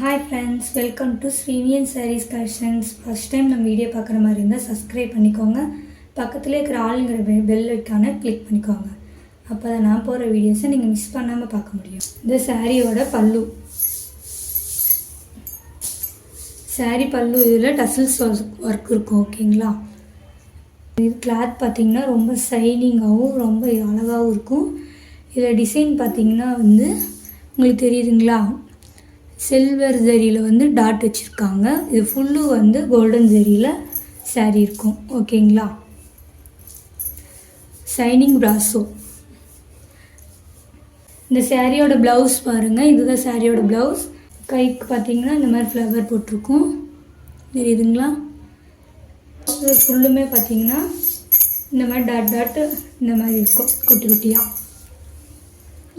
Hi friends, welcome to Srivian Sarees Collections. First time நம்ம video பார்க்குற மாதிரி இருந்தால் சப்ஸ்கிரைப் பண்ணிக்கோங்க. பக்கத்துலேயே இருக்கிற ஆளுங்கிற பெல் ஐக்கானை கிளிக் பண்ணிக்கோங்க. அப்போ தான் நான் போகிற வீடியோஸை நீங்கள் மிஸ் பண்ணாமல் பார்க்க முடியும். இந்த சாரியோட பல்லு. சாரி பல்லு இதில் டசில்ஸ் ஒர்க் இருக்கும். ஓகேங்களா? இது கிளாத் பார்த்திங்கன்னா ரொம்ப ஷைனிங்காகவும் ரொம்ப அழகாகவும் இருக்கும். இதில் டிசைன் பார்த்திங்கன்னா உங்களுக்கு தெரியுதுங்களா, சில்வர் ஜரியில் டாட் வச்சுருக்காங்க. இது ஃபுல்லு கோல்டன் ஜரியில் சாரீ இருக்கும். ஓகேங்களா? ஷைனிங் பிராஸோ. இந்த சாரியோட ப்ளவுஸ் பாருங்கள், இதுதான் சாரியோட ப்ளவுஸ். கைக்கு பார்த்திங்கன்னா இந்த மாதிரி ஃப்ளவர் போட்டிருக்கும். தெரியுதுங்களா? ஃபுல்லுமே பார்த்திங்கன்னா இந்த மாதிரி டாட்டு இந்த மாதிரி இருக்கும், குட்டி குட்டியாக.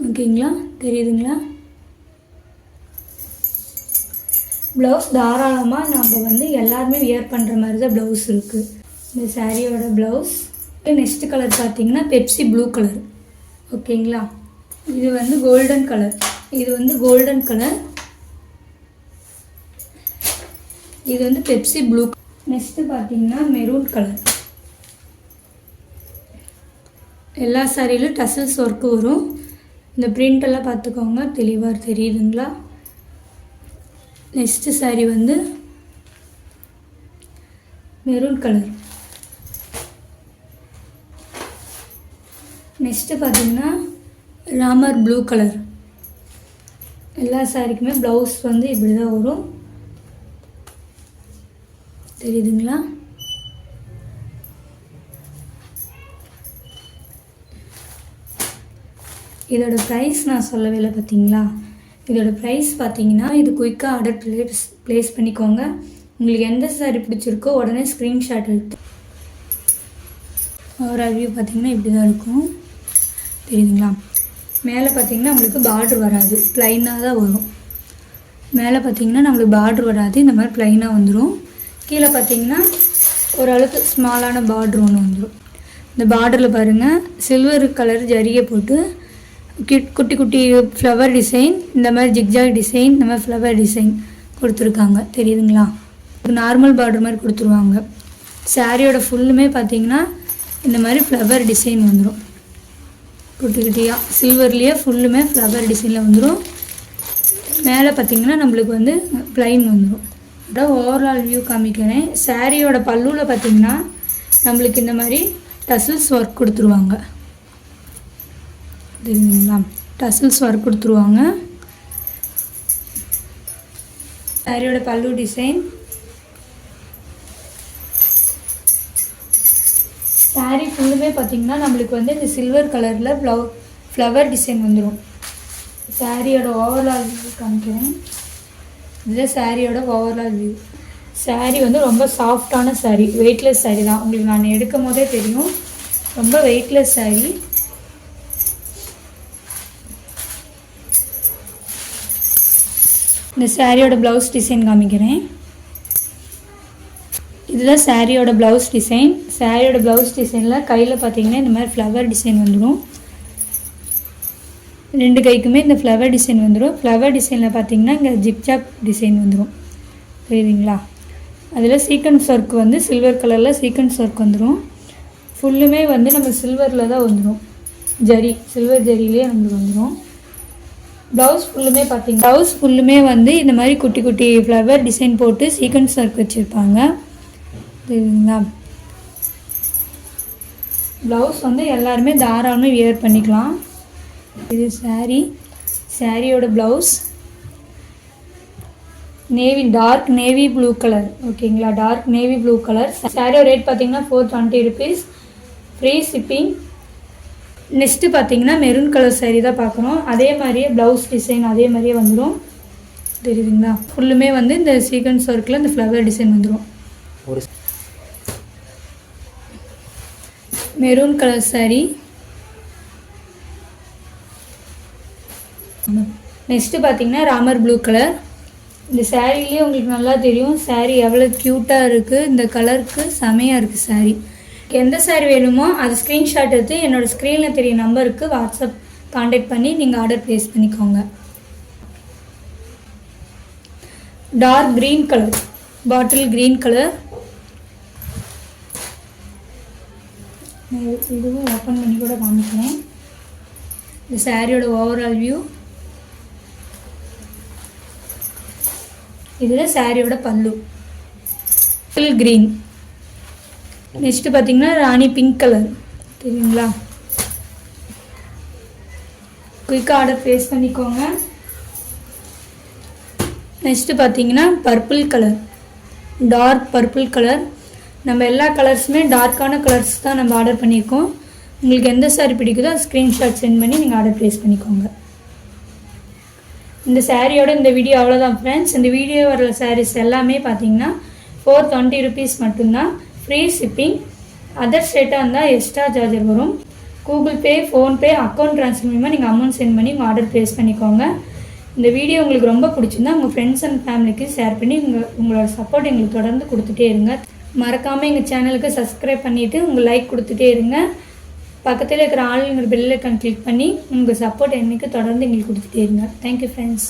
ஓகேங்களா? தெரியுதுங்களா? ப்ளவுஸ் தாராளமாக நம்ம எல்லாருமே வியர் பண்ணுற மாதிரி தான் ப்ளவுஸ் இருக்குது. இந்த சாரியோட ப்ளவுஸ். நெக்ஸ்ட் கலர் பார்த்திங்கன்னா பெப்சி ப்ளூ கலர். ஓகேங்களா? இது கோல்டன் கலர். இது கோல்டன் கலர். இது பெப்சி ப்ளூ. நெக்ஸ்ட்டு பார்த்திங்கன்னா மெரூன் கலர். எல்லா சாரியிலும் டசல்ஸ் ஒர்க்கு வரும். இந்த பிரிண்டெல்லாம் பார்த்துக்கோங்க, தெளிவாக தெரியுதுங்களா? Next sorry maroon colour. Next பார்த்திங்கன்னா ராமர் ப்ளூ கலர். எல்லா சாரிக்குமே ப்ளவுஸ் இப்படி தான் வரும். தெரியுதுங்களா? இதோட ப்ரைஸ் நான் சொல்லவே இல்லை. பார்த்தீங்களா? இதோட ப்ரைஸ் பார்த்தீங்கன்னா, இது குயிக்காக ஆர்டர் ப்ளேஸ் பண்ணிக்கோங்க. உங்களுக்கு எந்த சாரி பிடிச்சிருக்கோ உடனே ஸ்க்ரீன்ஷாட் எடுத்து. ஒரு வியூ பார்த்தீங்கன்னா இப்படி தான் இருக்கும். தெரியுதுங்களா? மேலே பார்த்தீங்கன்னா நம்மளுக்கு பார்டர் வராது, ப்ளைனாக தான் வரும். மேலே பார்த்தீங்கன்னா நம்மளுக்கு பார்டர் வராது, இந்த மாதிரி ப்ளைனாக வந்துடும். கீழே பார்த்தீங்கன்னா ஓரளவுக்கு ஸ்மாலான பார்டர் ஒன்று வந்துடும். இந்த பார்டரில் பாருங்கள், சில்வர் கலர் ஜரிகை போட்டு குட்டி குட்டி ஃப்ளவர் டிசைன், இந்த மாதிரி ஜிக்ஜாக் டிசைன், இந்த மாதிரி ஃப்ளவர் டிசைன் கொடுத்துருக்காங்க. தெரியுதுங்களா? நார்மல் பார்டர் மாதிரி கொடுத்துருவாங்க. சாரியோட ஃபுல்லுமே பார்த்திங்கன்னா இந்த மாதிரி ஃப்ளவர் டிசைன் வந்துடும். குட்டி குட்டியாக சில்வர்லேயே ஃபுல்லுமே ஃப்ளவர் டிசைனில் வந்துடும். மேலே பார்த்திங்கன்னா நம்மளுக்கு ப்ளைன் வந்துடும். அதான் ஓவரால் வியூ காமிக்கிறேன். சாரியோட பல்லுவில் பார்த்திங்கன்னா நம்மளுக்கு இந்த மாதிரி டசில்ஸ் ஒர்க் கொடுத்துருவாங்க. தெரியுங்களா? டசில்ஸ் ஒர்க் கொடுத்துருவாங்க. சாரியோட பல்லு டிசைன். சாரி ஃபுல்லுமே பார்த்திங்கன்னா நம்மளுக்கு இந்த சில்வர் கலரில் ஃப்ளவர் டிசைன் வந்துடும். சாரியோட ஓவரால் வியூ காமிக்கிறேன். இதுதான் சாரியோட ஓவரால் வியூ. சாரி ரொம்ப சாஃப்டான சாரி, வெயிட்லெஸ் சாரி தான். உங்களுக்கு நான் எடுக்கும் போதே தெரியும், ரொம்ப வெயிட்லெஸ் சாரி. இந்த சாரியோட ப்ளவுஸ் டிசைன் காமிக்கிறேன். இதுதான் சாரியோட ப்ளவுஸ் டிசைன். சாரியோட ப்ளவுஸ் டிசைனில் கையில் பார்த்தீங்கன்னா இந்த மாதிரி ஃப்ளவர் டிசைன் வந்துடும். ரெண்டு கைக்குமே இந்த ஃப்ளவர் டிசைன் வந்துடும். ஃப்ளவர் டிசைனில் பார்த்தீங்கன்னா இங்கே ஜிக்ஜாக் டிசைன் வந்துடும். தெரியுதுங்களா? அதில் சீக்வன்ஸ் ஒர்க் சில்வர் கலரில் சீக்வன்ஸ் ஒர்க் வந்துடும். ஃபுல்லுமே நம்ம சில்வரில் தான் வந்துடும். ஜரி, சில்வர் ஜரியிலே வந்துடும். ப்ளவுஸ் ஃபுல்லுமே பார்த்திங்க, ப்ளவுஸ் ஃபுல்லுமே இந்த மாதிரி குட்டி குட்டி ஃப்ளவர் டிசைன் போட்டு சீக்வன்ஸ் ஒர்க் வச்சுருப்பாங்க. தெரியுதுங்களா? ப்ளவுஸ் எல்லாருமே தாராளமாக வியர் பண்ணிக்கலாம். இது சாரியோட blouse dark navy blue colour. ஓகேங்களா? Dark navy blue colour. சாரியோட ரேட் பார்த்திங்கன்னா 420 rupees, ஃப்ரீ ஷிப்பிங். நெக்ஸ்ட்டு பார்த்திங்கன்னா மெரூன் கலர் சாரீ தான் பார்க்குறோம். அதே மாதிரியே ப்ளவுஸ் டிசைன் அதே மாதிரியே வந்துடும். தெரியுதுங்களா? ஃபுல்லுமே இந்த சீக்வன்ஸ் ஒர்க்கில் இந்த ஃப்ளவர் டிசைன் வந்துடும். Maroon colour sari. நெக்ஸ்ட்டு பார்த்திங்கன்னா ராமர் ப்ளூ கலர். இந்த சாரீலேயே உங்களுக்கு நல்லா தெரியும் சாரீ எவ்வளோ க்யூட்டாக இருக்குது. இந்த கலருக்கு செமையாக இருக்குது சாரீ. எந்த சாரீ வேணுமோ அது ஸ்க்ரீன்ஷாட் எடுத்து என்னோடய ஸ்க்ரீனில் தெரிய நம்பருக்கு வாட்ஸ்அப் காண்டாக்ட் பண்ணி நீங்கள் ஆர்டர் ப்ளேஸ் பண்ணிக்கோங்க. Dark green colour, bottle green colour. இதுவும் ஓப்பன் பண்ணி கூட காமிக்கிறேன். இந்த சாரியோட ஓவரால் வியூ. இதில் சாரியோட பல்லு க்ரீன். நெக்ஸ்ட்டு பார்த்தீங்கன்னா ராணி பிங்க் கலர், தெரியுங்களா? குயிக்காக ஆர்டர் ப்ளேஸ் பண்ணிக்கோங்க. நெக்ஸ்ட்டு பார்த்தீங்கன்னா purple colour, dark purple colour. நம்ம எல்லா கலர்ஸுமே டார்க்கான கலர்ஸ் தான் நம்ம ஆர்டர் பண்ணியிருக்கோம். உங்களுக்கு எந்த சாரீ பிடிக்குதோ அது ஸ்க்ரீன்ஷாட் சென்ட் பண்ணி நீங்கள் ஆர்டர் ப்ளேஸ் பண்ணிக்கோங்க. இந்த சாரியோட இந்த வீடியோ அவ்வளோதான் ஃப்ரெண்ட்ஸ். இந்த வீடியோ வர சாரீஸ் எல்லாமே பார்த்தீங்கன்னா 420 rupees மட்டும்தான். Free shipping. அதர் ஸ்டேட்டாக இருந்தால் எக்ஸ்ட்ரா சார்ஜர் வரும். Google Pay, PhonePe, account transfer மூலமாக நீங்கள் அமௌண்ட் சென்ட் பண்ணி உங்கள் ஆர்டர் ப்ளேஸ் பண்ணிக்கோங்க. இந்த வீடியோ உங்களுக்கு ரொம்ப பிடிச்சிருந்தா உங்கள் ஃப்ரெண்ட்ஸ் அண்ட் ஃபேமிலிக்கு ஷேர் பண்ணி உங்களோட சப்போர்ட் எங்களுக்கு தொடர்ந்து கொடுத்துட்டே இருங்க. மறக்காமல் எங்கள் சேனலுக்கு சப்ஸ்கிரைப் பண்ணிவிட்டு உங்கள் லைக் கொடுத்துட்டே இருங்க. பக்கத்தில் இருக்கிற ஆளுங்கிற பெல் ஐக்கான் கிளிக் பண்ணி உங்கள் சப்போர்ட் என்னைக்கு தொடர்ந்து எங்களுக்கு கொடுத்துட்டே இருங்க. Thank you friends.